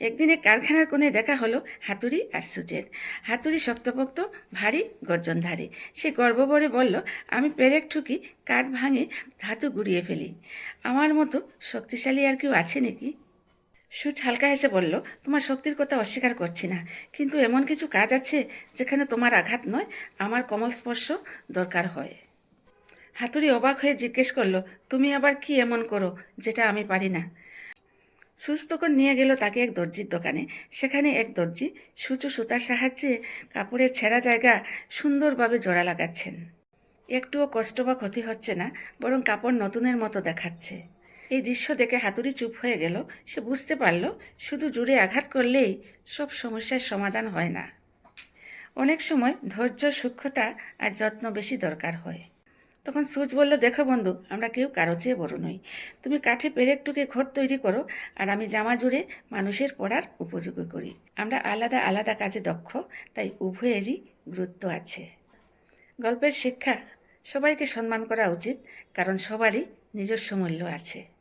একদিনে কারখানার কোণে দেখা হলো হাতুড়ি আর সূচের। হাতুড়ি শক্তপোক্ত, ভারী, গর্জনধারী। সে গর্বভরে বলল, আমি পেরেক ঠুকি, কাঠ ভাঙে, ধাতু গুড়িয়ে ফেলি। আমার মতো শক্তিশালী আর কেউ আছে নাকি? সূচ হালকা হেসে বলল, তোমার শক্তির কথা অস্বীকার করছি না, কিন্তু এমন কিছু কাজ আছে যেখানে তোমার আঘাত নয়, আমার কোমল স্পর্শ দরকার হয়। হাতুড়ি অবাক হয়ে জিজ্ঞেস করলো, তুমি আবার কি এমন করো যেটা আমি পারি না? সূচ তখন নিয়ে গেল তাকে এক দর্জির দোকানে। সেখানে এক দর্জি সূচ ও সুতার সাহায্যে কাপড়ের ছেঁড়া জায়গা সুন্দরভাবে জোড়া লাগাচ্ছেন। একটুও কষ্ট বা ক্ষতি হচ্ছে না, বরং কাপড় নতুনের মতো দেখাচ্ছে। এই দৃশ্য দেখে হাতুড়ি চুপ হয়ে গেল। সে বুঝতে পারল, শুধু জোরে আঘাত করলেই সব সমস্যার সমাধান হয় না। অনেক সময় ধৈর্য, সূক্ষ্মতা আর যত্ন বেশি দরকার হয়। তখন সূচ বলল, দেখো বন্ধু, আমরা কেউ কারো চেয়ে বড় নই। তুমি কাঠে পেরেক টুকে ঘর তৈরি করো, আর আমি জামা জুড়ে মানুষের পড়ার উপযোগী করি। আমরা আলাদা আলাদা কাজে দক্ষ, তাই উভয়েরই গুরুত্ব আছে। গল্পের শিক্ষা, সবাইকে সম্মান করা উচিত, কারণ সবারই নিজস্ব মূল্য আছে।